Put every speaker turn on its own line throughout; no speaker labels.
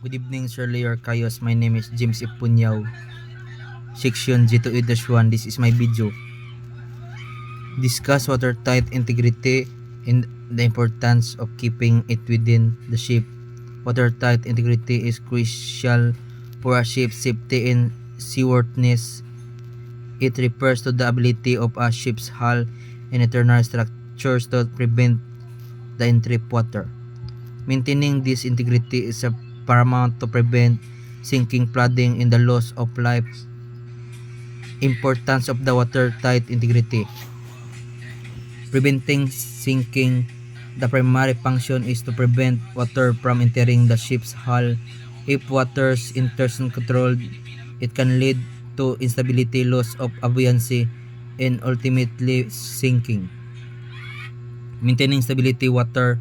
Good evening, Sir Leo Cayos. My name is James Ipunyaw. Section G2E-1. This is my video. Discuss watertight integrity and the importance of keeping it within the ship. Watertight integrity is crucial for a ship's safety and seaworthiness. It refers to the ability of a ship's hull and internal structures to prevent the entry of water. Maintaining this integrity is paramount to prevent sinking, flooding, and the loss of life. Importance of the watertight integrity. Preventing sinking. The primary function is to prevent water from entering the ship's hull. If water enters uncontrolled, it can lead to instability, loss of buoyancy, and ultimately sinking. Maintaining stability. Water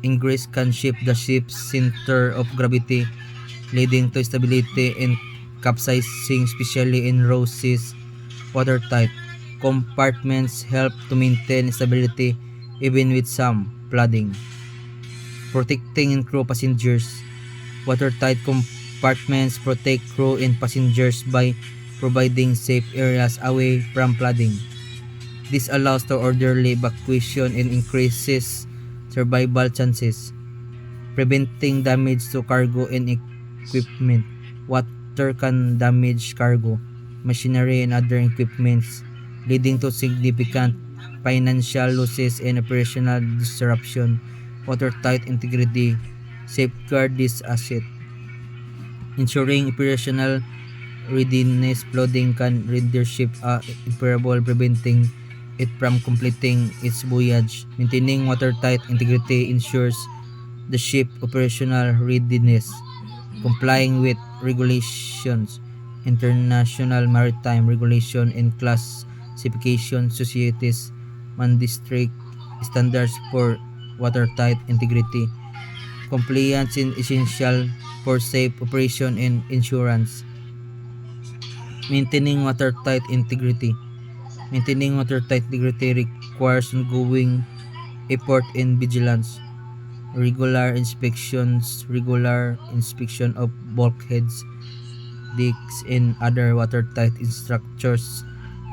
ingress can shift the ship's center of gravity, leading to stability and capsizing, especially in raw seas. Watertight compartments help to maintain stability even with some flooding. Protecting and crew passengers. Watertight compartments protect crew and passengers by providing safe areas away from flooding. This allows the orderly evacuation and increases survival chances. Preventing damage to cargo and equipment. Water can damage cargo, machinery, and other equipments, leading to significant financial losses and operational disruption. Watertight integrity safeguard this asset, ensuring operational readiness. Flooding can render ship imperable, preventing it from completing its voyage. Maintaining watertight integrity ensures the ship operational readiness, complying with regulations, international maritime regulation, and classification societies mandatory standards for watertight integrity. Compliance is essential for safe operation and insurance. Maintaining watertight integrity. Maintaining watertight integrity requires ongoing effort and vigilance. Regular inspection of bulkheads, decks, and other watertight structures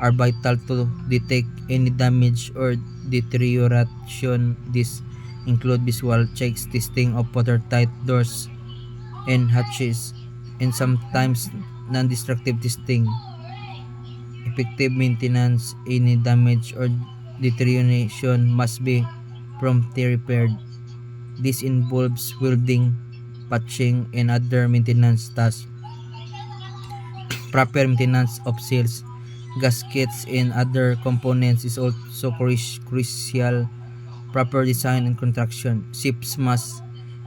are vital to detect any damage or deterioration. This include visual checks, testing of watertight doors and hatches, and sometimes non-destructive testing. Effective maintenance. Any damage or deterioration must be promptly repaired. This involves welding, patching, and other maintenance tasks. Proper maintenance of seals, gaskets, and other components is also crucial. Proper design and construction. Ships must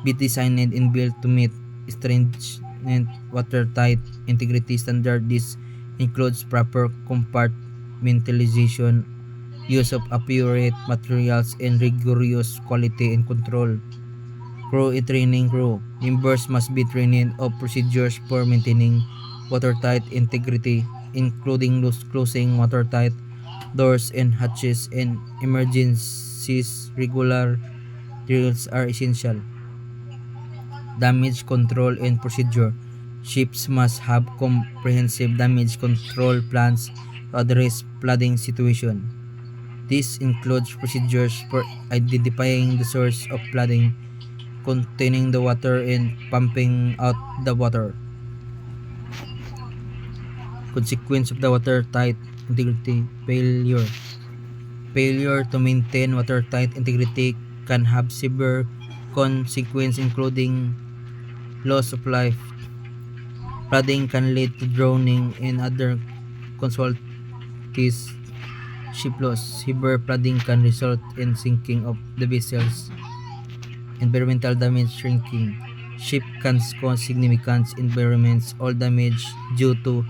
be designed and built to meet stringent watertight integrity standards. This includes proper compartmentalization, use of appropriate materials, and rigorous quality and control. Crew and training. Crew members must be trained of procedures for maintaining watertight integrity, including closing watertight doors and hatches, and emergencies. Regular drills are essential. Damage control and procedure. Ships must have comprehensive damage control plans to address flooding situation. This includes procedures for identifying the source of flooding, containing the water, and pumping out the water. Consequence of the watertight integrity. Failure. Failure to maintain watertight integrity can have severe consequences, including loss of life. Flooding can lead to drowning and other casualties. Ship loss. Severe flooding can result in sinking of the vessels. Environmental damage. Shrinking. Ship can cause significant environmental damage due to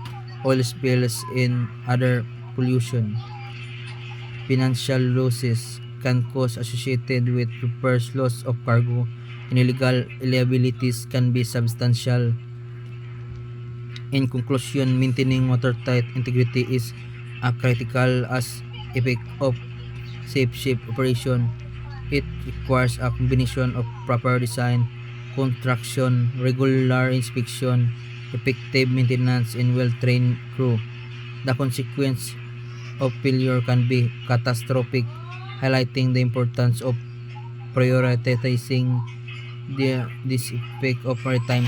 oil spills and other pollution. Financial losses can cause associated with repairs, loss of cargo, and illegal liabilities can be substantial. In conclusion, maintaining watertight integrity is a critical aspect of safe ship operation. It requires a combination of proper design, contraction, regular inspection, effective maintenance, and well-trained crew. The consequence of failure can be catastrophic, highlighting the importance of prioritizing this aspect of maritime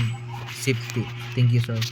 safety. Thank you, sir.